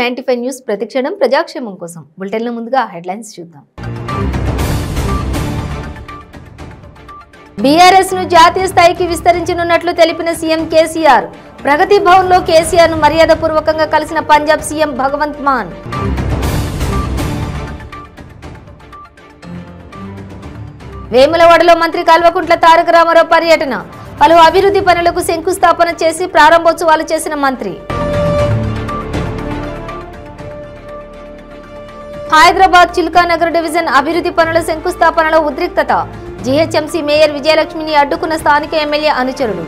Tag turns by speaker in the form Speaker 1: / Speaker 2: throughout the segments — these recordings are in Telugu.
Speaker 1: 95 న్యూస్ ప్రతిక్షణం ప్రజాక్షేమం కోసం బులెటిన్ల ముందుగా హెడ్లైన్స్ చూద్దాం. బీఆర్ఎస్ ను జాతీయ స్థాయికి విస్తరించనున్నట్లు తెలిపిన సీఎం కేసీఆర్. ప్రగతి భవన్ లో కేసీఆర్ ను మర్యాదపూర్వకంగా కలిసిన పంజాబ్ సీఎం భగవంత్ మాన్. వేములవాడలో మంత్రి కల్వకుంట్ల తారక రామారావు పర్యటన. పలు అభివృద్ధి పనులకు శంకుస్థాపన చేసి ప్రారంభోత్సవాలు చేసిన మంత్రి. హైదరాబాద్ చిల్కానగర్ డివిజన్ అభివృద్ధి పనుల శంకుస్థాపనలో ఉద్రిక్తత. జీహెచ్ఎంసీ మేయర్ విజయలక్ష్మిని అడ్డుకున్న స్థానిక ఎమ్మెల్యే అనుచరులు.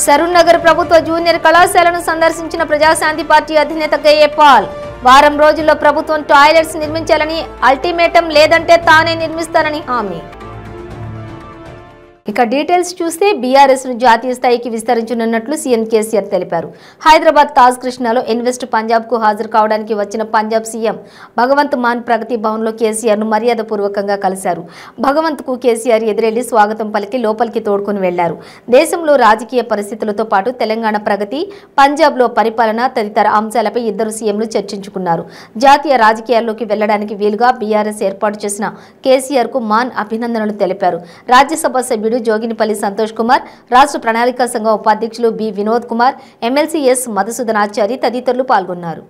Speaker 1: సరూర్ నగర్ ప్రభుత్వ జూనియర్ కళాశాలను సందర్శించిన ప్రజాశాంతి పార్టీ అధినేత కేఏపాల్. వారం రోజుల్లో ప్రభుత్వం టాయిలెట్స్ నిర్మించాలని అల్టిమేటం, లేదంటే తానే నిర్మిస్తానని హామీ. ఇక డీటెయిల్స్ చూస్తే బీఆర్ఎస్ ను జాతీయ స్థాయికి విస్తరించనున్నట్లు సీఎం కేసీఆర్ తెలిపారు. హైదరాబాద్ తాజ్ కృష్ణాలో ఇన్వెస్ట్ పంజాబ్ కు హాజరు కావడానికి వచ్చిన పంజాబ్ సీఎం భగవంత్ మాన్ ప్రగతి భవన్ లో కేసీఆర్ ను మర్యాదపూర్వకంగా కలిశారు. భగవంత్ కు కేసీఆర్ ఎదురెళ్లి స్వాగతం పలికి లోపలికి తోడుకుని వెళ్లారు. దేశంలో రాజకీయ పరిస్థితులతో పాటు తెలంగాణ ప్రగతి, పంజాబ్ లో పరిపాలన తదితర అంశాలపై ఇద్దరు సీఎంలు చర్చించుకున్నారు. జాతీయ రాజకీయాల్లోకి వెళ్లడానికి వీలుగా బీఆర్ఎస్ ఏర్పాటు చేసిన కేసీఆర్ కు మాన్ అభినందనలు తెలిపారు. రాజ్యసభ సభ్యుడు జోగినిపల్లి సంతోష్ కుమార్, రాష్ట్ర ప్రణాళికా సంఘం ఉపాధ్యక్షులు B Vinod Kumar, MLC S Madhusudanachari తదితరులు పాల్గొన్నారు.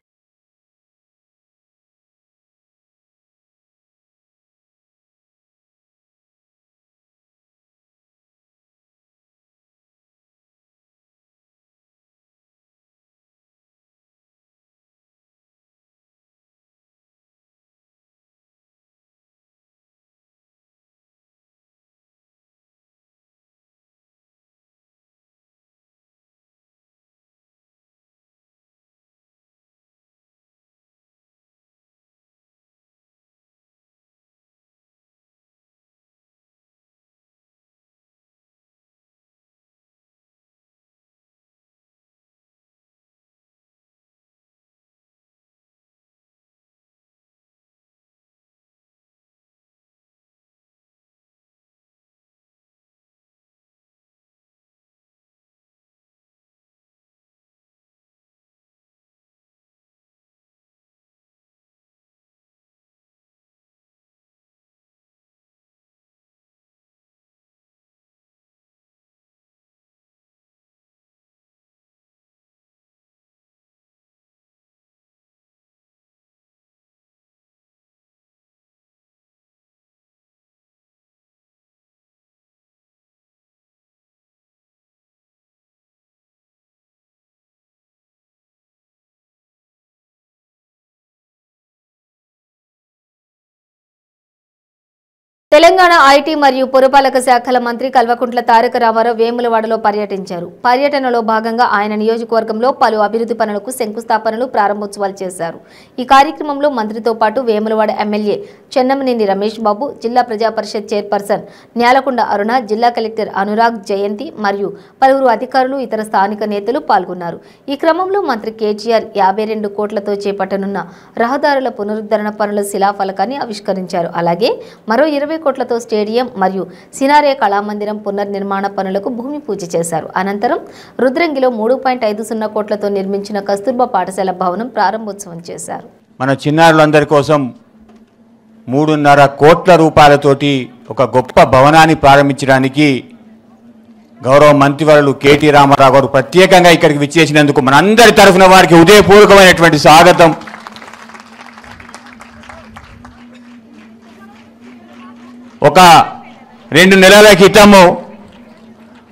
Speaker 1: తెలంగాణ ఐటీ మరియు పురపాలక శాఖల మంత్రి కల్వకుంట్ల తారక రామారావు వేములవాడలో పర్యటించారు. పర్యటనలో భాగంగా ఆయన నియోజకవర్గంలో పలు అభివృద్ధి పనులకు శంకుస్థాపనలు, ప్రారంభోత్సవాలు చేశారు. ఈ కార్యక్రమంలో మంత్రితో పాటు వేములవాడ ఎమ్మెల్యే చెన్నమనేని రమేష్ బాబు, జిల్లా ప్రజా పరిషత్ చైర్పర్సన్ న్యాలకొండ అరుణ, జిల్లా కలెక్టర్ అనురాగ్ జయంతి మరియు పలువురు అధికారులు, ఇతర స్థానిక నేతలు పాల్గొన్నారు. ఈ క్రమంలో మంత్రి కేటీఆర్ 52 కోట్లతో చేపట్టనున్న రహదారుల పునరుద్ధరణ పనుల శిలాఫలకాన్ని ఆవిష్కరించారు. అలాగే మరో 20 కోట్లతో స్టేడియం మరియు సినారే కళామందిరం పునర్నిర్మాణ పనులకు భూమి పూజ చేశారు. అనంతరం రుద్రంగిలో 3.50 కోట్లతో నిర్మించిన కస్తూర్బా పాఠశాల భవనం ప్రారంభోత్సవం చేశారు.
Speaker 2: మన చిన్నారులందరి కోసం 3.5 కోట్ల రూపాయలతోటి ఒక గొప్ప భవనాన్ని ప్రారంభించడానికి గౌరవ మంత్రివర్యులు కేటీ రామారావు గారు ప్రత్యేకంగా ఇక్కడికి విచ్చేసినందుకు మనందరి తరఫున వారికి హృదయపూర్వకమైనటువంటి స్వాగతం. ఒక 2 నెలల క్రితము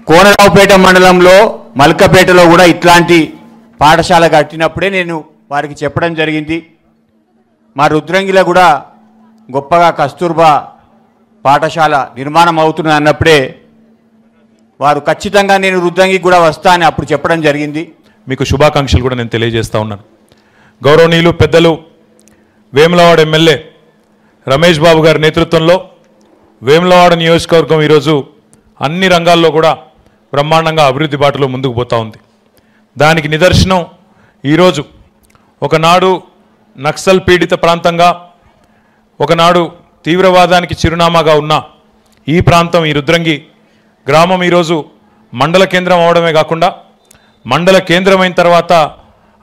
Speaker 2: కోనరావుపేట మండలంలో మల్కపేటలో కూడా ఇట్లాంటి పాఠశాల కట్టినప్పుడే నేను వారికి చెప్పడం జరిగింది. మా రుద్రంగిలో కూడా గొప్పగా కస్తూర్బా పాఠశాల నిర్మాణం అవుతుంది అన్నప్పుడే వారు ఖచ్చితంగా నేను రుద్రంగికి కూడా వస్తా అని అప్పుడు చెప్పడం జరిగింది.
Speaker 3: మీకు శుభాకాంక్షలు కూడా నేను తెలియజేస్తా ఉన్నాను. గౌరవనీయులు పెద్దలు వేములవాడ ఎమ్మెల్యే రమేష్ బాబు గారి నేతృత్వంలో వేములవాడ నియోజకవర్గం ఈరోజు అన్ని రంగాల్లో కూడా బ్రహ్మాండంగా అభివృద్ధి బాటలో ముందుకు పోతూ ఉంది. దానికి నిదర్శనం ఈరోజు ఒకనాడు నక్సల్ పీడిత ప్రాంతంగా, ఒకనాడు తీవ్రవాదానికి చిరునామాగా ఉన్న ఈ ప్రాంతం, ఈ రుద్రంగి గ్రామం ఈరోజు మండల కేంద్రం అవడమే కాకుండా మండల కేంద్రమైన తర్వాత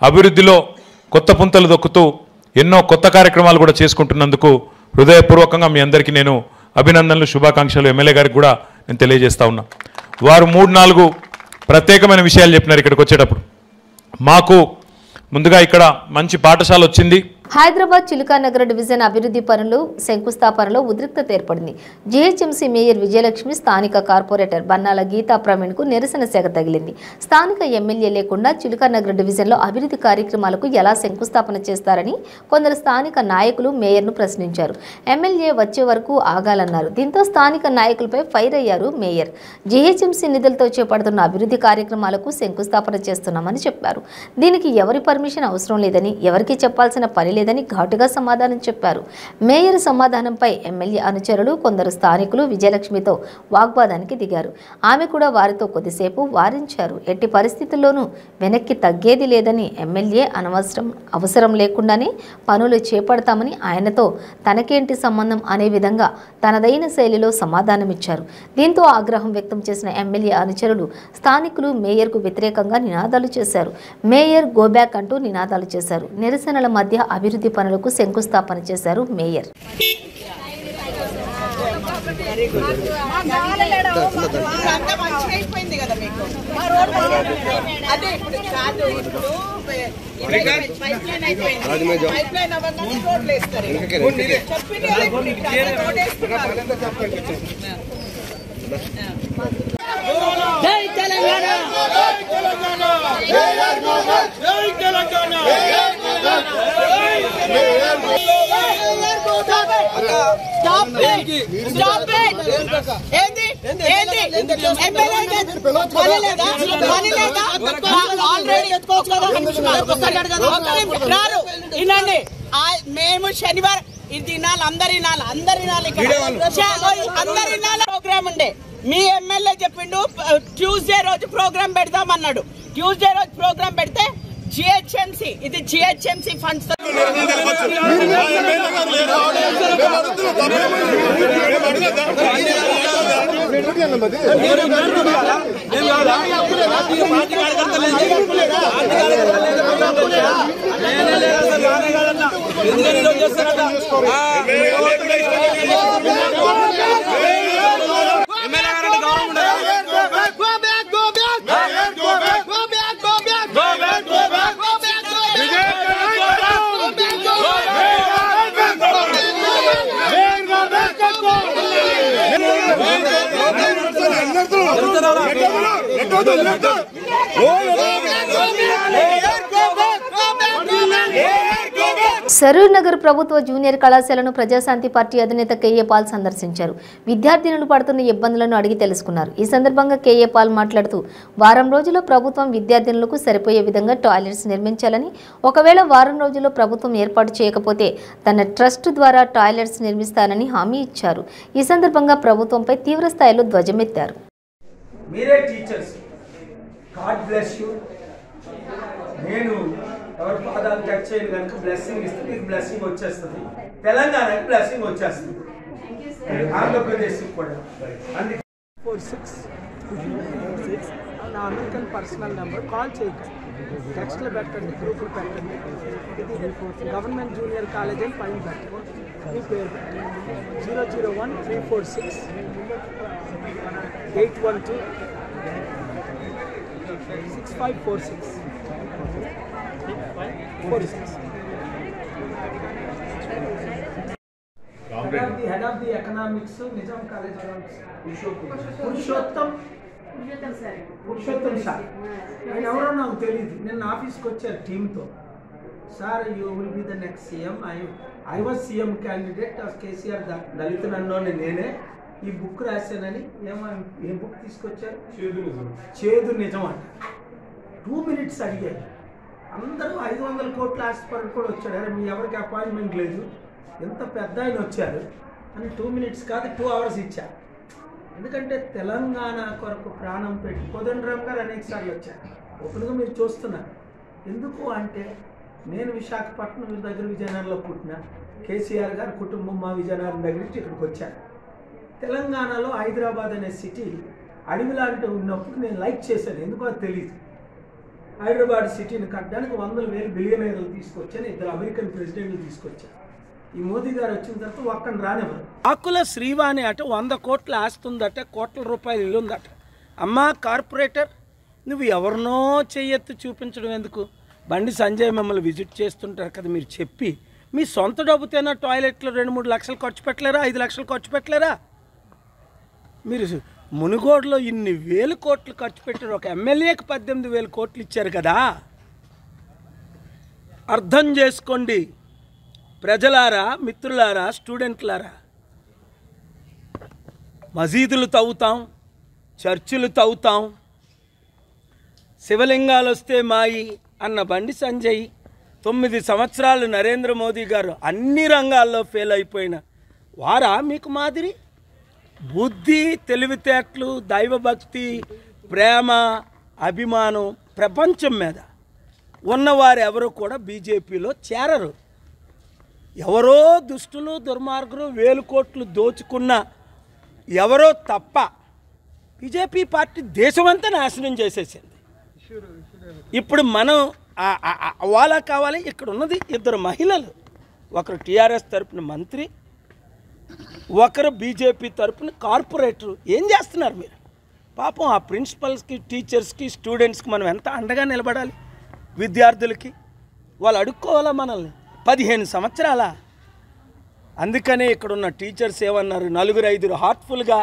Speaker 3: అభివృద్ధిలో కొత్త పుంతలు దొక్కుతూ ఎన్నో కొత్త కార్యక్రమాలు కూడా చేసుకుంటున్నందుకు హృదయపూర్వకంగా మీ అందరికీ నేను అభినందనలు శుభాకాంక్షలు ఎమ్మెల్యే గారికి కూడా నేను తెలియజేస్తా ఉన్నా. వారు 3-4 ప్రత్యేకమైన విషయాలు చెప్పినారు ఇక్కడికి వచ్చేటప్పుడు. మాకు ముందుగా ఇక్కడ మంచి పాఠశాల వచ్చింది.
Speaker 1: హైదరాబాద్ చిలుకానగర్ డివిజన్ అభివృద్ధి పనులు శంకుస్థాపనలో ఉద్రిక్తత ఏర్పడింది. జీహెచ్ఎంసీ మేయర్ విజయలక్ష్మి స్థానిక కార్పొరేటర్ బన్నాల గీతా ప్రవీణ్కు నిరసన సెగ తగిలింది. స్థానిక ఎమ్మెల్యే లేకుండా చిలుకానగర్ డివిజన్లో అభివృద్ధి కార్యక్రమాలకు ఎలా శంకుస్థాపన చేస్తారని కొందరు స్థానిక నాయకులు మేయర్ను ప్రశ్నించారు. ఎమ్మెల్యే వచ్చే వరకు ఆగాలన్నారు. దీంతో స్థానిక నాయకులపై ఫైర్ అయ్యారు మేయర్. జీహెచ్ఎంసీ నిధులతో చేపడుతున్న అభివృద్ధి కార్యక్రమాలకు శంకుస్థాపన చేస్తున్నామని చెప్పారు. దీనికి ఎవరి పర్మిషన్ అవసరం లేదని, ఎవరికి చెప్పాల్సిన పని లేదని ఘాటుగా సమాధానం చెప్పారు. మేయర్ సమాధానంపై ఎమ్మెల్యే అనుచరులు కొందరు స్థానికులు విజయలక్ష్మితో వాగ్వాదానికి దిగారు. ఆమె కూడా వారితో కొద్దిసేపు వారించారు. ఎట్టి పరిస్థితుల్లోనూ వెనక్కి తగ్గేది లేదని, ఎమ్మెల్యే అవసరం లేకుండానే పనులు చేపడతామని, ఆయనతో తనకేంటి సంబంధం అనే విధంగా తనదైన శైలిలో సమాధానమిచ్చారు. దీంతో ఆగ్రహం వ్యక్తం చేసిన ఎమ్మెల్యే అనుచరులు స్థానికులు మేయర్కు వ్యతిరేకంగా నినాదాలు చేశారు. మేయర్ గోబ్యాక్ అంటూ నినాదాలు చేశారు. నిరసనల మధ్య అభివృద్ధి పనులకు శంకుస్థాపన చేశారు మేయర్.
Speaker 4: జై తెలంగాణ, జై తెలంగాణ, మేము శనివారం ఇది అందరి ప్రోగ్రామ్ ఉండే. మీ ఎమ్మెల్యే చెప్పిండు ట్యూస్డే రోజు ప్రోగ్రామ్ పెడదామన్నాడు. ట్యూస్డే రోజు ప్రోగ్రామ్ పెడితే జిహెచ్ఎంసీ, ఇది జిహెచ్ఎంసీ ఫండ్స్
Speaker 1: సరూర్ నగర్ ప్రభుత్వ జూనియర్ కళాశాలను ప్రజాశాంతి పార్టీ అధినేత కేఏ పాల్ సందర్శించారు. విద్యార్థినులు పడుతున్న ఇబ్బందులను అడిగి తెలుసుకున్నారు. ఈ సందర్భంగా కేఏ పాల్ మాట్లాడుతూ వారం రోజుల్లో ప్రభుత్వం విద్యార్థినులకు సరిపోయే విధంగా టాయిలెట్స్ నిర్మించాలని, ఒకవేళ వారం రోజుల్లో ప్రభుత్వం ఏర్పాటు చేయకపోతే తన ట్రస్ట్ ద్వారా టాయిలెట్స్ నిర్మిస్తానని హామీ ఇచ్చారు. ఈ సందర్భంగా ప్రభుత్వంపై తీవ్ర స్థాయిలో ధ్వజమెత్తారు.
Speaker 5: మీరే టీచర్స్, గాడ్ బ్లెస్ యూ. నేను ఎవరి పాదాలు టచ్ చేయను కనుక బ్లెస్సింగ్ ఇస్తే మీకు బ్లెస్సింగ్ వచ్చేస్తుంది. తెలంగాణకి బ్లెస్సింగ్ వచ్చేస్తుంది, ఆంధ్రప్రదేశ్కి కూడా. అందుకే
Speaker 6: 46 నా అమెరికన్ పర్సనల్ నెంబర్ కాల్ చేయకండి, టెక్స్ట్లో పెట్టండి, గ్రూపులు పెట్టండి. ఇది గవర్నమెంట్ జూనియర్ కాలేజ్ అని పైన పెట్టండి. మీ పేరు 001-346 812 6546 Head of the economics, Nizam College, Purushottam sir. ఆయన ఎవరో నాకు తెలియదు. నేను ఆఫీస్కి వచ్చారు టీంతో. Sir, you will be the next CM. I was CM candidate of KCR. దళితులన్నోని నేనే ఈ బుక్ రాశానని. ఏ బుక్ తీసుకొచ్చారు? చేదు నిజం అంట. 2 minutes అడిగారు. అందరూ 500 కోట్ల ఆస్పర్ కూడా వచ్చాడు. అరే మీ ఎవరికి అపాయింట్మెంట్ లేదు, ఎంత పెద్ద ఆయన వచ్చారు అని 2 minutes కాదు 2 hours ఇచ్చారు. ఎందుకంటే తెలంగాణ కొరకు ప్రాణం పెట్టి కోదండరామ్ గారు అనేక సార్లు వచ్చారు. ఓపెన్గా మీరు చూస్తున్నారు. ఎందుకు అంటే నేను విశాఖపట్నం దగ్గర విజయనగరంలో పుట్టిన, కేసీఆర్ గారు కుటుంబం మా విజయనగరం దగ్గర నుంచి ఇక్కడికి వచ్చారు. తెలంగాణలో హైదరాబాద్ అనే సిటీ అడవిలాంటి ఉన్నప్పుడు నేను లైక్ చేశాను. ఎందుకో తెలియదు. హైదరాబాద్ సిటీని కట్టడానికి 100,000 బిలియనీర్లు తీసుకొచ్చాను, 2 అమెరికన్ ప్రెసిడెంట్లు తీసుకొచ్చాను. ఈ మోదీ గారు వచ్చిన తర్వాత ఒక్కని రానివ్వరు. ఆకుల శ్రీవాణి అట 100 కోట్ల ఆస్తుందట, కోట్ల రూపాయలు ఇల్లు ఉందట. అమ్మా కార్పొరేటర్, నువ్వు ఎవరినో చెయ్యెత్తి చూపించడం ఎందుకు? బండి సంజయ్ మిమ్మల్ని విజిట్ చేస్తుంటారు కదా, మీరు చెప్పి మీ సొంత డబ్బుతేనా టాయిలెట్లో 2-3 లక్షలు ఖర్చు పెట్టలేరా, 5 లక్షలు ఖర్చు పెట్టలేరా? మీరు మునుగోడులో ఇన్ని వేల కోట్లు ఖర్చు పెట్టారు, ఒక ఎమ్మెల్యేకి 18,000 కోట్లు ఇచ్చారు కదా. అర్థం చేసుకోండి ప్రజలారా, మిత్రులారా, స్టూడెంట్లారా. మసీదులు తవ్వుతాం, చర్చిలు తవ్వుతాం, శివలింగాలు వస్తే మాయి అన్న బండి సంజయ్ 9 సంవత్సరాలు నరేంద్ర మోదీ గారు అన్ని రంగాల్లో ఫెయిల్ అయిపోయిన వారా మీకు మాదిరి? బుద్ధి, తెలివితేటలు, దైవభక్తి, ప్రేమ, అభిమానం ప్రపంచం మీద ఉన్నవారు ఎవరు కూడా బీజేపీలో చేరరు. ఎవరో దుష్టులు, దుర్మార్గులు 1,000 కోట్లు దోచుకున్న ఎవరో తప్ప బీజేపీ పార్టీ దేశమంతా నాశనం చేసేసింది. ఇప్పుడు మనం వాళ్ళ కావాలి. ఇక్కడ ఉన్నది 2 మహిళలు, ఒకరు టీఆర్ఎస్ తరపున మంత్రి, ఒకరు బీజేపీ తరపున కార్పొరేటర్. ఏం చేస్తున్నారు మీరు? పాపం ఆ ప్రిన్సిపల్స్కి, టీచర్స్కి, స్టూడెంట్స్కి మనం ఎంత అండగా నిలబడాలి. విద్యార్థులకి వాళ్ళు అడుక్కోవాలా మనల్ని 15 సంవత్సరాల. అందుకనే ఇక్కడున్న టీచర్స్ ఏమన్నారు, 4-5 హార్ట్ఫుల్గా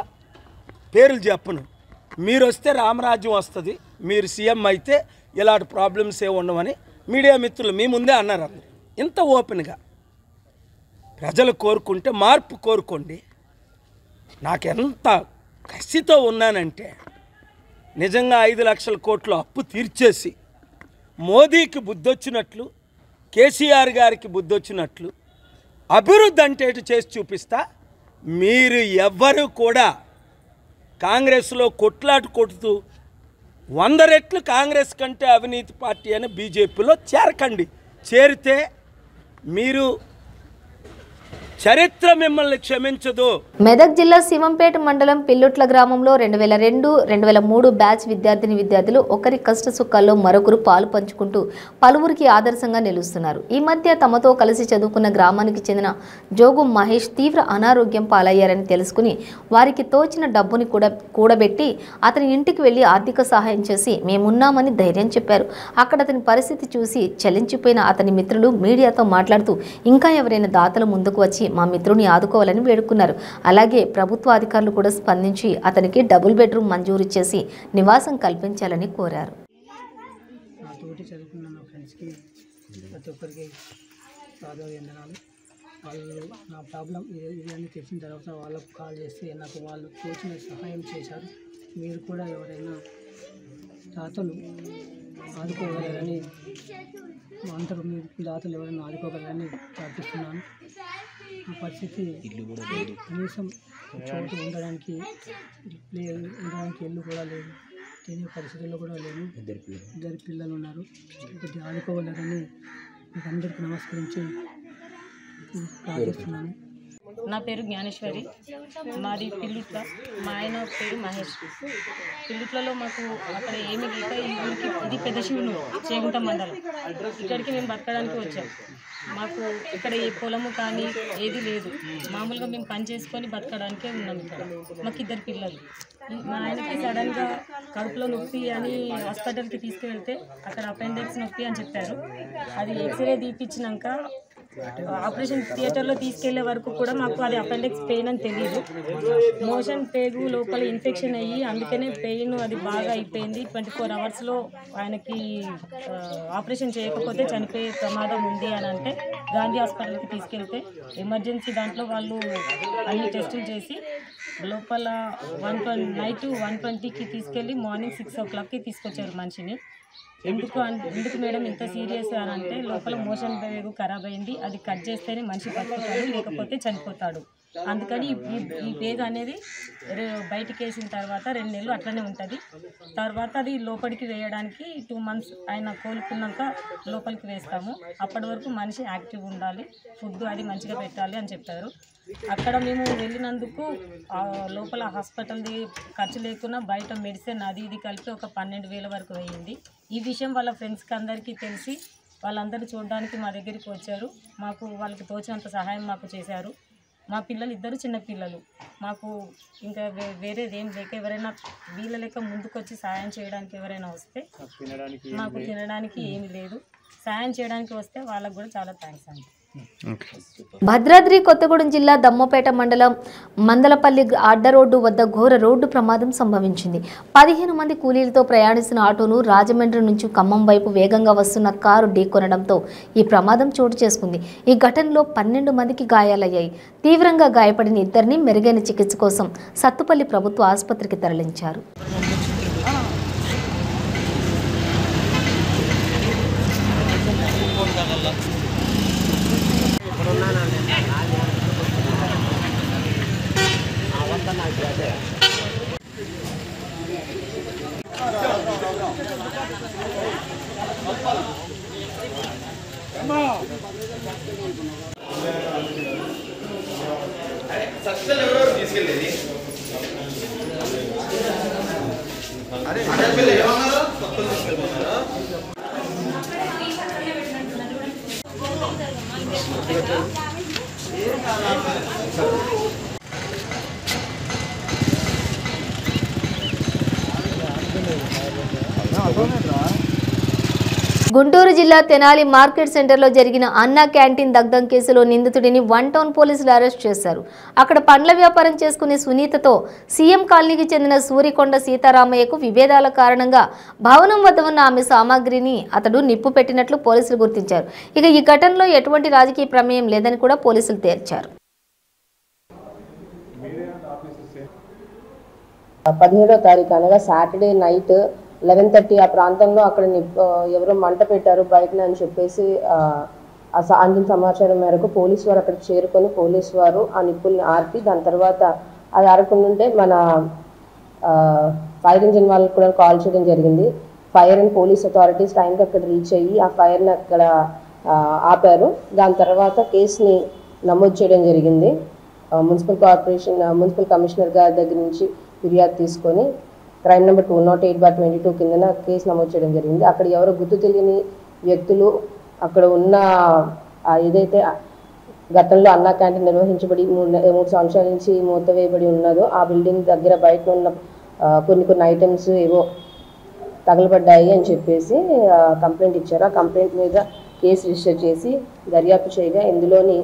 Speaker 6: పేర్లు చెప్పను, మీరు వస్తే రామరాజ్యం వస్తుంది, మీరు సీఎం అయితే ఇలాంటి ప్రాబ్లమ్స్ ఏ ఉండవని మీడియా మిత్రులు మీ ముందే అన్నారు. అందరూ ఇంత ఓపెన్గా ప్రజలు కోరుకుంటే మార్పు కోరుకోండి. నాకెంత కసితో ఉన్నానంటే నిజంగా 5 లక్షల కోట్ల అప్పు తీర్చేసి మోదీకి బుద్ధొచ్చినట్లు, కేసీఆర్ గారికి బుద్ధొచ్చినట్లు అభివృద్ధి అంటే చేసి చూపిస్తా. మీరు ఎవ్వరూ కూడా కాంగ్రెస్లో కొట్టుతూ 100 రెట్లు కాంగ్రెస్ కంటే అవినీతి పార్టీ అని బీజేపీలో చేరకండి. చేరితే మీరు చరిత్ర మిమ్మల్ని క్షమించదు.
Speaker 1: మెదక్ జిల్లా శివంపేట మండలం పిల్లుట్ల గ్రామంలో 2002-2003 బ్యాచ్ విద్యార్థులు ఒకరి కష్ట సుఖాల్లో మరొకరు పాలు పంచుకుంటూ పలువురికి ఆదర్శంగా నిలుస్తున్నారు. ఈ మధ్య తమతో కలిసి చదువుకున్న గ్రామానికి చెందిన జోగు మహేష్ తీవ్ర అనారోగ్యం పాలయ్యారని తెలుసుకుని వారికి తోచిన డబ్బుని కూడబెట్టి అతని ఇంటికి వెళ్లి ఆర్థిక సహాయం చేసి మేమున్నామని ధైర్యం చెప్పారు. అక్కడ అతని పరిస్థితి చూసి చలించిపోయిన అతని మిత్రులు మీడియాతో మాట్లాడుతూ ఇంకా ఎవరైనా దాతలు ముందుకు వచ్చి మా మిత్రుని ఆదుకోవాలని వేడుకున్నారు. అలాగే ప్రభుత్వ అధికారులు కూడా స్పందించి అతనికి డబుల్ బెడ్రూమ్ మంజూరు చేసి నివాసం కల్పించాలని కోరారు.
Speaker 7: నా తోటి చదువుకున్న నా ఫ్రెండ్స్కి ప్రతి ఒక్కరికి పాదాభివందనాలు. వాళ్ళు నా ప్రాబ్లం ఇవన్నీ తెలిసిన తర్వాత వాళ్ళకు కాల్ చేస్తే నాకు వాళ్ళు తోచిన సహాయం చేశారు. మీరు కూడా ఎవరైనా దాతలు ఆదుకోగలరని అందరూ మీ దాతలు ఎవరైనా ఆదుకోగలరని ప్రార్థిస్తున్నాను. ఆ పరిస్థితి కనీసం చోటు ఉండడానికి ఇల్లు కూడా లేదు, తినే పరిస్థితుల్లో కూడా లేదు. 2 పిల్లలు ఉన్నారు. కొద్దిగా ఆదుకోగలరని మీకు అందరికీ నమస్కరించి ప్రార్థిస్తున్నాను.
Speaker 8: నా పేరు జ్ఞానేశ్వరి, మాది పిల్లుట్ల, మా ఆయన పేరు మహేష్. పిల్లుట్లలో మాకు అక్కడ ఏమి లేక ఈ ఊరికి ఇది పెద్ద శివులు చేగుంట మండలం, ఇక్కడికి మేము బతకడానికి వచ్చాం. మాకు ఇక్కడ ఏ పొలము కానీ ఏది లేదు, మామూలుగా మేము పని చేసుకొని బతకడానికే ఉన్నాం. ఇక్కడ మాకు 2 పిల్లలు. మా ఆయనకి సడన్గా కడుపులో నొప్పి అని హాస్పిటల్కి తీసుకువెళ్తే అక్కడ అపెండిక్స్ నొప్పి అని చెప్పారు. అది ఎక్స్రే తీపించినాక ఆపరేషన్ థియేటర్లో తీసుకెళ్లే వరకు కూడా మాకు అది అపెండిక్స్ పెయిన్ అని తెలియదు. మోషన్ పేగు లోపల ఇన్ఫెక్షన్ అయ్యి అందుకనే పెయిన్ అది బాగా అయిపోయింది. 24 అవర్స్లో ఆయనకి ఆపరేషన్ చేయకపోతే చనిపోయే ప్రమాదం ఉంది అని అంటే గాంధీ హాస్పిటల్కి తీసుకెళ్తే ఎమర్జెన్సీ దాంట్లో వాళ్ళు అన్ని టెస్టులు చేసి లోపల నైట్ 120కి తీసుకెళ్ళి మార్నింగ్ 6 o'clockకి తీసుకొచ్చారు మనిషిని. ఎందుకు మేడం ఇంత సీరియస్ అని అంటే లోపల మోషన్ వేగు ఖరాబ్ అయింది, అది కట్ చేస్తేనే మనిషి బతుకుతాడు, లేకపోతే చనిపోతాడు అందుకని ఈ పేద అనేది బయటికి వేసిన తర్వాత 2 నెలలు అట్లనే ఉంటుంది. తర్వాత అది లోపలికి వేయడానికి 2 months ఆయన కోలుకున్నాక లోపలికి వేస్తాము. అప్పటి వరకు మనిషి యాక్టివ్ ఉండాలి, ఫుడ్ అది మంచిగా పెట్టాలి అని చెప్పారు. అక్కడ మేము వెళ్ళినందుకు లోపల హాస్పిటల్ది ఖర్చు లేకుండా బయట మెడిసిన్ అది ఇది కలిపి ఒక 12,000 వరకు అయ్యింది. ఈ విషయం వాళ్ళ ఫ్రెండ్స్కి అందరికీ తెలిసి వాళ్ళందరూ చూడడానికి మా దగ్గరికి వచ్చారు. మాకు వాళ్ళకి తోచినంత సహాయం మాకు చేశారు. మా పిల్లలు 2 చిన్న పిల్లలు, మాకు ఇంకా వేరేది ఏం లేక ఎవరైనా వీళ్ళ లెక్క ముందుకొచ్చి సహాయం చేయడానికి ఎవరైనా వస్తే, మాకు తినడానికి ఏమి లేదు, సహాయం చేయడానికి వస్తే వాళ్ళకు కూడా చాలా థ్యాంక్స్ అండి.
Speaker 1: భద్రాద్రి కొత్తగూడెం జిల్లా దమ్మపేట మండలం మందలపల్లి అడ్డ రోడ్డు వద్ద ఘోర రోడ్డు ప్రమాదం సంభవించింది. 15 మంది కూలీలతో ప్రయాణిస్తున్న ఆటోను రాజమండ్రి నుంచి ఖమ్మం వైపు వేగంగా వస్తున్న కారు ఢీకొనడంతో ఈ ప్రమాదం చోటు చేసుకుంది. ఈ ఘటనలో 12 మందికి గాయాలయ్యాయి. తీవ్రంగా గాయపడిన 2 మెరుగైన చికిత్స కోసం సత్తుపల్లి ప్రభుత్వ ఆసుపత్రికి తరలించారు. గుంటూరు జిల్లా తెనాలి మార్కెట్ సెంటర్లో జరిగిన అన్నా క్యాంటీన్ దగ్ధం కేసులో నిందితుడిని 1 టౌన్ పోలీసులు అరెస్ట్ చేశారు. అక్కడ పండ్ల వ్యాపారం చేసుకునే సునీతతో సీఎం కాలనీకి చెందిన సూరికొండ సీతారామయ్యకు విభేదాల కారణంగా భవనం వద్ద ఉన్న ఆమె సామాగ్రిని అతడు నిప్పు పెట్టినట్లు పోలీసులు గుర్తించారు. ఇక ఈ ఘటనలో ఎటువంటి రాజకీయ ప్రమేయం లేదని కూడా పోలీసులు తేల్చారు.
Speaker 9: 17వ తారీఖు అనగా సాటర్డే నైట్ 11:30 ఆ ప్రాంతంలో అక్కడ ఎవరో మంట పెట్టారు బయటన అని చెప్పేసి అందిన సమాచారం మేరకు పోలీసు వారు అక్కడికి చేరుకొని పోలీసు వారు ఆ నిప్పుల్ని ఆర్పి దాని తర్వాత అది ఆరకుంటుంటే మన ఫైర్ ఇంజిన్ వాళ్ళకి కూడా కాల్ చేయడం జరిగింది. ఫైర్ అండ్ పోలీస్ అథారిటీస్ టైంకి అక్కడ రీచ్ అయ్యి ఆ ఫైర్ని అక్కడ ఆపారు. దాని తర్వాత కేసుని నమోదు చేయడం జరిగింది. మున్సిపల్ కమిషనర్ గారి దగ్గర నుంచి ఫిర్యాదు తీసుకొని క్రైమ్ నెంబర్ 208/22 కిందన కేసు నమోదు చేయడం జరిగింది. అక్కడ ఎవరో గుర్తు తెలియని వ్యక్తులు అక్కడ ఉన్న ఏదైతే గతంలో అన్నా క్యాంటీన్ నిర్వహించబడి 3 సంవత్సరాల నుంచి మూతవేయబడి ఉన్నదో ఆ బిల్డింగ్ దగ్గర బయట ఉన్న కొన్ని ఐటమ్స్ ఏవో తగలబడ్డాయి అని చెప్పేసి కంప్లైంట్ ఇచ్చారు. ఆ కంప్లైంట్ మీద కేసు రిజిస్టర్ చేసి దర్యాప్తు చేయగా ఇందులోని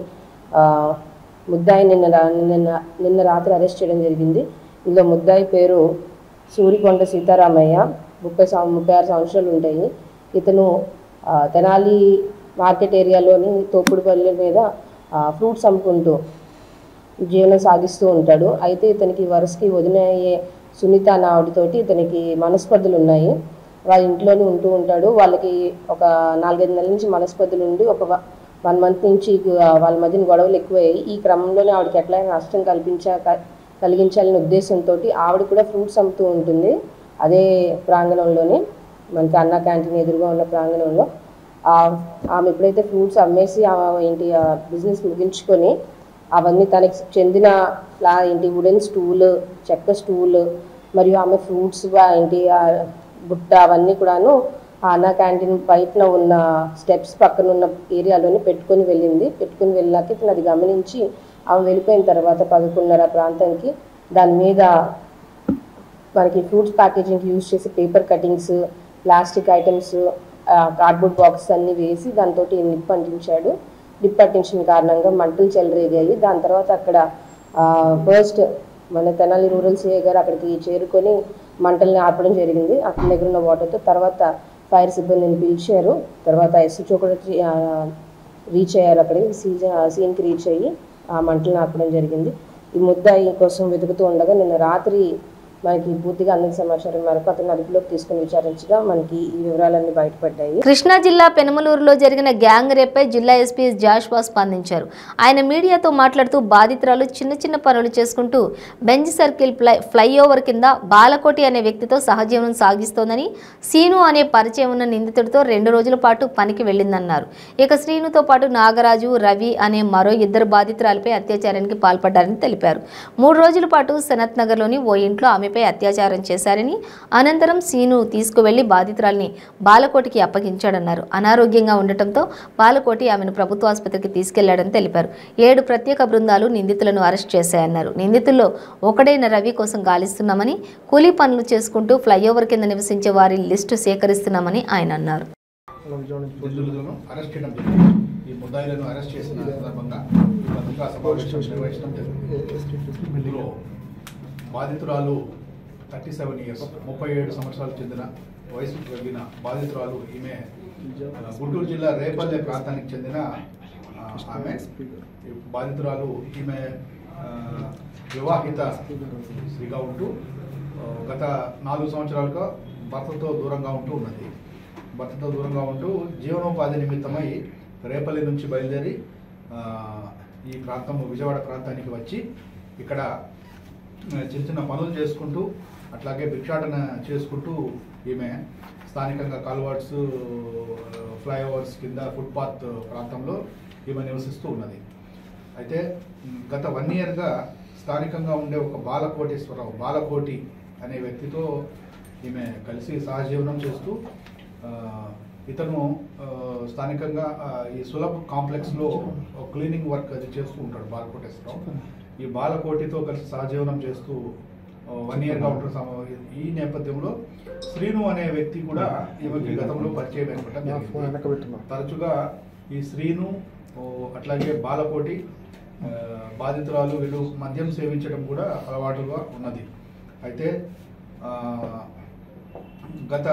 Speaker 9: ముద్దాయి నిన్న రాత్రి అరెస్ట్ చేయడం జరిగింది. ఇందులో ముద్దాయి పేరు సూరికొండ సీతారామయ్య, 36 సంవత్సరాలు ఉంటాయి. ఇతను తెనాలి మార్కెట్ ఏరియాలోని తోపుడుపల్లి మీద ఫ్రూట్స్ అమ్ముకుంటూ జీవనం సాగిస్తూ ఉంటాడు. అయితే ఇతనికి వరుసకి వదినయ్యే సునీత అన్న ఆవిడతోటి ఇతనికి మనస్పర్ధలు ఉన్నాయి. వాళ్ళ ఇంట్లోనే ఉంటూ ఉంటాడు. వాళ్ళకి ఒక 4-5 నెలల నుంచి మనస్పర్ధలు ఉండి ఒక 1 month నుంచి వాళ్ళ మధ్యన గొడవలు ఎక్కువయ్యాయి. ఈ క్రమంలోనే ఆవిడకి ఎట్లయినా నష్టం కలిగించాలనే ఉద్దేశంతో ఆవిడ కూడా ఫ్రూట్స్ అమ్ముతూ ఉంటుంది. అదే ప్రాంగణంలోనే మనకి అన్నా క్యాంటీన్ ఎదురుగా ఉన్న ప్రాంగణంలో ఆమె ఎప్పుడైతే ఫ్రూట్స్ అమ్మేసి బిజినెస్ ముగించుకొని అవన్నీ తనకి చెందిన వుడెన్ స్టూల్, చెక్క స్టూల్ మరియు ఆమె ఫ్రూట్స్ బుట్ట అవన్నీ కూడాను ఆ అన్నా క్యాంటీన్ బయటన ఉన్న స్టెప్స్ పక్కన ఉన్న ఏరియాలోనే పెట్టుకొని వెళ్ళాక ఇతను అది గమనించి ఆమె వెళ్ళిపోయిన తర్వాత 11:30 ప్రాంతానికి దాని మీద మనకి ఫ్రూట్స్ ప్యాకేజింగ్కి యూజ్ చేసే paper cuttings, plastic items, cardboard box అన్నీ వేసి దాంతో నిప్పు అంటించాడు. నిప్పు అంటించిన కారణంగా మంటలు చెలరేగాయి. దాని తర్వాత అక్కడ ఫస్ట్ మన తెనాలి రూరల్ సిఐ గారు అక్కడికి చేరుకొని మంటల్ని ఆపడం జరిగింది. అక్కడ దగ్గర ఉన్న వాటర్తో తర్వాత ఫైర్ సిబ్బందిని పిలిచారు. తర్వాత ఎస్హెచ్ఓ కూడా రీచ్ అయ్యారు. అక్కడికి సీన్కి రీచ్ అయ్యి ఆ మంటలను ఆపడం జరిగింది. ఈ ముద్దాయి కోసం వెతుకుతూ ఉండగా నిన్న రాత్రి మనకి పూర్తిగా అందిన సమాచారం మేరకు అతను అదుపులోకి తీసుకుని విచారించగా మనకి ఈ వివరాలన్నీ బయటపడ్డాయి.
Speaker 1: కృష్ణా జిల్లా పెనుమలూరులో జరిగిన గ్యాంగ్ రేప్పై జిల్లా ఎస్పీ జాషువా స్పందించారు. ఆయన మీడియాతో మాట్లాడుతూ బాధితురాలు చిన్న చిన్న పనులు చేసుకుంటూ బెంజ్ సర్కిల్ ఫ్లైఓవర్ కింద బాలకోటి అనే వ్యక్తితో సహజీవనం సాగిస్తోందని, సీను అనే పరిచయం ఉన్న నిందితుడితో 2 రోజుల పాటు పనికి వెళ్లిందన్నారు. ఇక శ్రీనుతో పాటు నాగరాజు, రవి అనే మరో 2 బాధితురాలపై అత్యాచారానికి పాల్పడ్డారని తెలిపారు. 3 రోజుల పాటు సనత్ నగర్లోని ఓ ఇంట్లో ఆమెపై అత్యాచారం చేశారని, అనంతరం సీను తీసుకువెళ్లి బాధితురాల్ని బాలకోటికి అప్పగించాడన్నారు. అనారోగ్యంగా ఉండటంతో బాలకోటి ఆమెను ప్రభుత్వ ఆసుపత్రికి తీసుకెళ్లాడని తెలిపారు. 7 ప్రత్యేక బృందాలు నిందితులను అరెస్ట్ చేశాయన్నారు. నిందితుల్లో ఒకడైన రవి కోసం గాలిస్తున్నామని, కూలీ పనులు చేసుకుంటూ ఫ్లైఓవర్ కింద నివసించే వారి లిస్టు సేకరిస్తున్నామని ఆయన అన్నారు.
Speaker 10: ఈ ముద్దాయిలను అరెస్ట్ చేసిన సందర్భంగా పత్రికా సమావేశం నిర్వహించడం జరిగింది. ఇందులో బాధితురాలు 37 ఇయర్స్ 37 సంవత్సరాలు చెందిన వయసు కలిగిన బాధితురాలు. ఈమె గుంటూరు జిల్లా రేపల్లె ప్రాంతానికి చెందిన ఆమె బాధితురాలు. ఈమె వివాహిత స్త్రీగా ఉంటూ గత 4 సంవత్సరాలుగా భర్తతో దూరంగా ఉంటూ ఉన్నది. భర్తతో దూరంగా ఉంటూ జీవనోపాధి నిమిత్తమై రేపల్లి నుంచి బయలుదేరి ఈ ప్రాంతం విజయవాడ ప్రాంతానికి వచ్చి ఇక్కడ చిన్న చిన్న పనులు చేసుకుంటూ అట్లాగే భిక్షాటన చేసుకుంటూ ఈమె స్థానికంగా కాల్వర్డ్స్, ఫ్లైఓవర్స్ కింద ఫుట్పాత్ ప్రాంతంలో ఈమె నివసిస్తూ ఉన్నది. అయితే గత 1 ఇయర్గా స్థానికంగా ఉండే ఒక బాలకోటి అనే వ్యక్తితో ఈమె కలిసి సహజీవనం చేస్తూ ఇతను స్థానికంగా ఈ సులభ్ కాంప్లెక్స్లో క్లీనింగ్ వర్క్ అది చేస్తూ ఉంటాడు బాలకోటేశ్వరరావు. ఈ బాలకోటితో కలిసి సహజీవనం చేస్తూ 1 ఇయర్గా ఉంటున్న ఈ నేపథ్యంలో శ్రీను అనే వ్యక్తి కూడా ఈమెకి గతంలో పరిచయం ఏర్పడ్డ. తరచుగా ఈ శ్రీను అట్లాగే బాలకోటి బాధితురాలు వీళ్ళు మద్యం సేవించడం కూడా అలవాటుగా ఉన్నది. అయితే గత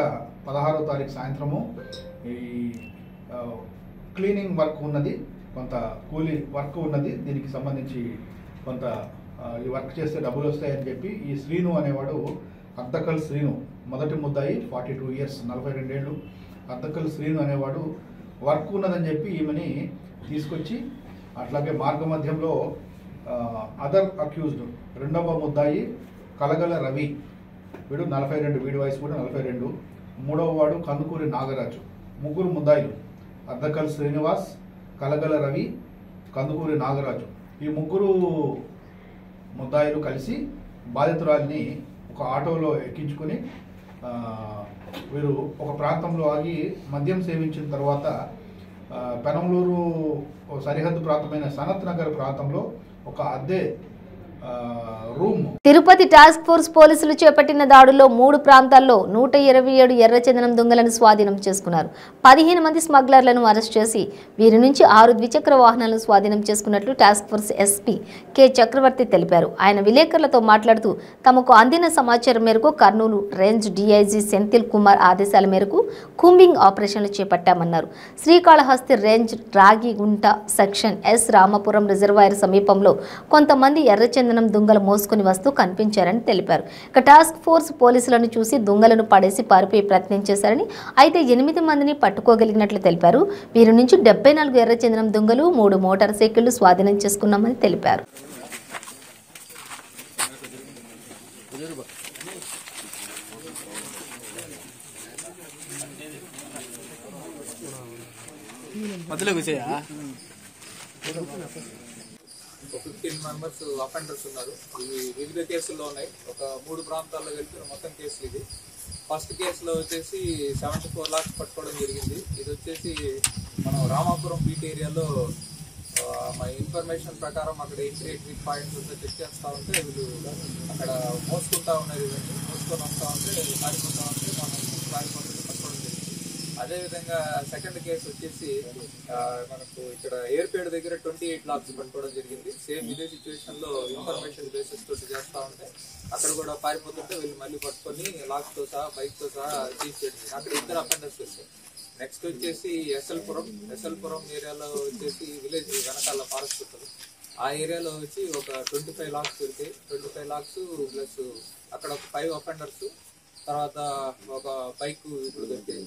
Speaker 10: 16వ తారీఖు సాయంత్రము ఈ క్లీనింగ్ వర్క్ ఉన్నది, కొంత కూలీ వర్క్ ఉన్నది. దీనికి సంబంధించి కొంత ఈ వర్క్ చేస్తే డబ్బులు వస్తాయని చెప్పి ఈ శ్రీను అనేవాడు, అద్దకల్ శ్రీను మొదటి ముద్దాయి 42 ఇయర్స్ 42 ఏళ్ళు అద్దకల్ శ్రీను అనేవాడు వర్క్ ఉన్నదని చెప్పి ఈమెని తీసుకొచ్చి అట్లాగే మార్గ మధ్యంలో అదర్ అక్యూజ్డ్ రెండవ ముద్దాయి కలగల రవి, వీడు 42, వీడి వయసు కూడా 42. మూడవ వాడు కందుకూరి నాగరాజు. 3 ముద్దాయిలు అద్దకల్ శ్రీనివాస్, కలగల రవి, కందుకూరి నాగరాజు. ఈ 3 ముద్దాయిలు కలిసి బాధితురాలిని ఒక ఆటోలో ఎక్కించుకొని వీరు ఒక ప్రాంతంలో ఆగి మద్యం సేవించిన తర్వాత పెనంలూరు సరిహద్దు ప్రాంతమైన సనత్ నగర్ ప్రాంతంలో ఒక అద్దె రూమ్.
Speaker 1: తిరుపతి టాస్క్ ఫోర్స్ పోలీసులు చేపట్టిన దాడుల్లో 3 ప్రాంతాల్లో 127 ఎర్రచందనం దొంగలను స్వాధీనం చేసుకున్నారు. 15 మంది స్మగ్లర్లను అరెస్ట్ చేసి వీరి నుంచి 6 ద్విచక్ర వాహనాలను స్వాధీనం చేసుకున్నట్లు task force SP K Chakravarthi తెలిపారు. ఆయన విలేకరులతో మాట్లాడుతూ తమకు అందిన సమాచారం మేరకు కర్నూలు రేంజ్ డీఐజీ సెంథిల్ కుమార్ ఆదేశాల మేరకు కూంబింగ్ ఆపరేషన్లు చేపట్టామన్నారు. Srikalahasti range Ragigunta section S Ramapuram reservoir సమీపంలో కొంతమంది ఎర్రచందనం దొంగలు మోసుకుని వస్తూ కనిపించారని తెలిపారు. ఇక టాస్క్ ఫోర్స్ పోలీసులను చూసి దొంగలను పడేసి పారిపోయి ప్రయత్నం చేశారని, అయితే 8 మందిని పట్టుకోగలిగినట్లు తెలిపారు. వీరి నుంచి 74 ఎర్రచందనం దొంగలు 3 మోటార్ సైకిళ్లు స్వాధీనం చేసుకున్నామని తెలిపారు.
Speaker 11: ఒక 15 మెంబర్స్ అఫెండర్స్ ఉన్నారు. ఇవి వివిధ కేసుల్లో ఉన్నాయి. ఒక 3 ప్రాంతాల్లో కలిపి మొత్తం కేసులు ఇది. ఫస్ట్ కేసులో వచ్చేసి 74 lakhs పట్టుకోవడం జరిగింది. ఇది వచ్చేసి మనం రామాపురం బీట్ ఏరియాలో మా ఇన్ఫర్మేషన్ ప్రకారం అక్కడ ఎంట్రీ పాయింట్స్ ఉంటే చెక్ చేస్తూ ఉంటే వీళ్ళు అక్కడ మోసుకుంటా ఉన్నారు. ఇవన్నీ మోసుకొని వస్తూ ఉంటే పారిపోతూ ఉంటే మనం పారిపోతుంది పట్టుకోవడం జరిగింది. అదేవిధంగా సెకండ్ కేసు వచ్చేసి మనకు ఇక్కడ ఎయిర్పేడ్ దగ్గర 28 lakhs పట్టుకోవడం జరిగింది. సేమ్ ఇదే సిచ్యువేషన్ లో ఇన్ఫర్మేషన్ బేసిస్ తోటి చేస్తూ ఉంటే అక్కడ కూడా పారిపోతుంటే వీళ్ళు మళ్ళీ పట్టుకొని లాక్స్ తో సహా బైక్ తో సహా తీసేయండి. అక్కడ 2 అఫెండర్స్ వచ్చాయి. నెక్స్ట్ వచ్చేసి ఎస్ఎల్పురం ఏరియాలో వచ్చేసి విలేజ్ వెనకాల ఫారెస్ట్ ఉంటుంది. ఆ ఏరియాలో వచ్చి ఒక 25 lakhs దొరికాయి. 25 lakhs ప్లస్ అక్కడ ఒక 5 అఫెండర్స్, తర్వాత ఒక బైక్ ఇప్పుడు దొరికాయి.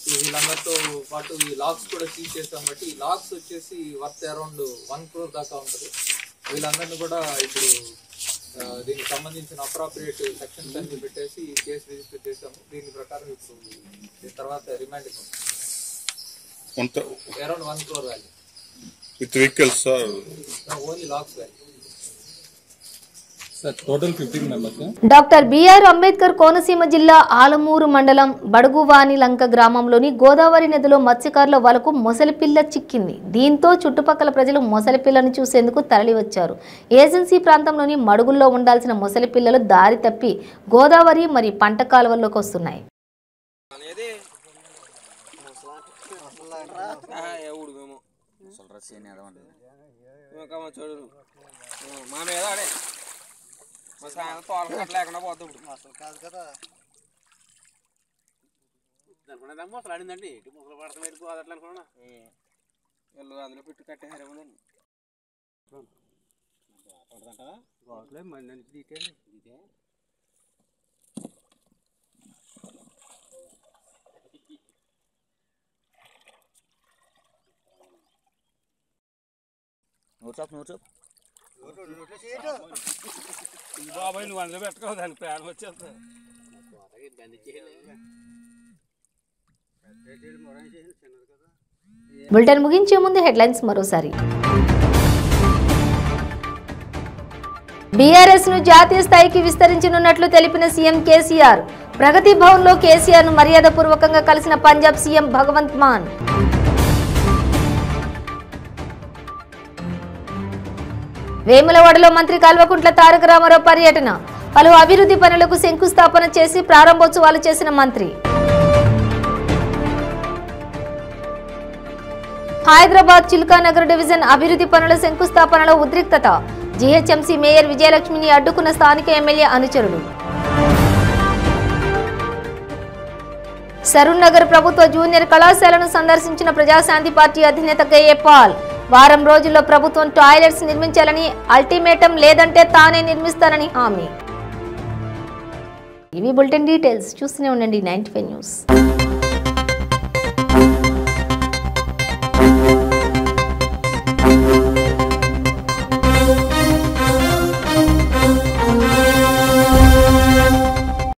Speaker 11: వీళ్ళందరితో పాటు ఈ లాక్స్ కూడా సీజ్ చేసాం. బట్టి ఈ లాక్స్ వచ్చేసి వర్త్ అరౌండ్ 1 crore దాకా ఉంటుంది. వీళ్ళందరినీ కూడా ఇప్పుడు దీనికి సంబంధించిన అప్రాప్రియేట్ సెక్షన్స్ అన్ని పెట్టేసి కేసు రిజిస్టర్ చేసాము. దీని ప్రకారం ఇప్పుడు దీని తర్వాత remand around 1 crore value
Speaker 12: with vehicles sir,
Speaker 11: only lakhs value.
Speaker 1: Doctor BR Ambedkar Konaseema జిల్లా ఆలమూరు మండలం బడుగువానిలంక గ్రామంలోని గోదావరి నదిలో మత్స్యకారుల వలకు మొసలిపిల్ల చిక్కింది. దీంతో చుట్టుపక్కల ప్రజలు మొసలిపిల్లను చూసేందుకు తరలివచ్చారు. ఏజెన్సీ ప్రాంతంలోని మడుగుల్లో ఉండాల్సిన మొసలిపిల్లలు దారి తప్పి గోదావరి మరియు పంట కాలువల్లోకి వస్తున్నాయి.
Speaker 13: లేకుండా పోతాం అసలు కాదు కదా. అనుకున్నా ముసలు ఆడిందండి, ముసలు పడతాం వెళ్ళిపోదు అట్లా అనుకున్నా. వీళ్ళు అందులో పెట్టి కట్టేసారేమోదండి. మంది తీటండి ఇదే బాబాయ్ నువ్వు అందులో పెట్టుకో, దానికి ప్రాణం వచ్చేస్తా.
Speaker 1: బులెటిన్ ముగించే ముందు హెడ్లైన్స్ మరోసారి. బీఆర్ఎస్ ను జాతీయ స్థాయికి విస్తరించనున్నట్లు తెలిపిన సీఎం కేసీఆర్. ప్రగతి భవన్ లో కేసీఆర్ ను మర్యాదపూర్వకంగా కలిసిన పంజాబ్ సీఎం భగవంత్ మాన్. వేములవాడలో మంత్రి కల్వకుంట్ల తారక రామారావు పర్యటన. పలు అభివృద్ధి పనులకు శంకుస్థాపన చేసి ప్రారంభోత్సవాలు చేసిన మంత్రి. హైదరాబాద్ చిల్కానగర్ డివిజన్ అభివృద్ధి పనుల శంకుస్థాపనలో ఉద్రిక్తత. జీహెచ్ఎంసీ మేయర్ విజయలక్ష్మిని అడ్డుకున్న స్థానిక ఎమ్మెల్యే అనుచరుడు. సరూర్ నగర్ ప్రభుత్వ జూనియర్ కళాశాలను సందర్శించిన ప్రజాశాంతి పార్టీ అధినేత గయ్యేపాల్. వారం రోజుల్లో ప్రభుత్వం టాయిలెట్స్ నిర్మించాలని అల్టిమేటం, లేదంటే తానే నిర్మిస్తానని హామీ. ఇవి బులెటిన్ డీటెయిల్స్. చూస్తూనే ఉండండి 95 న్యూస్.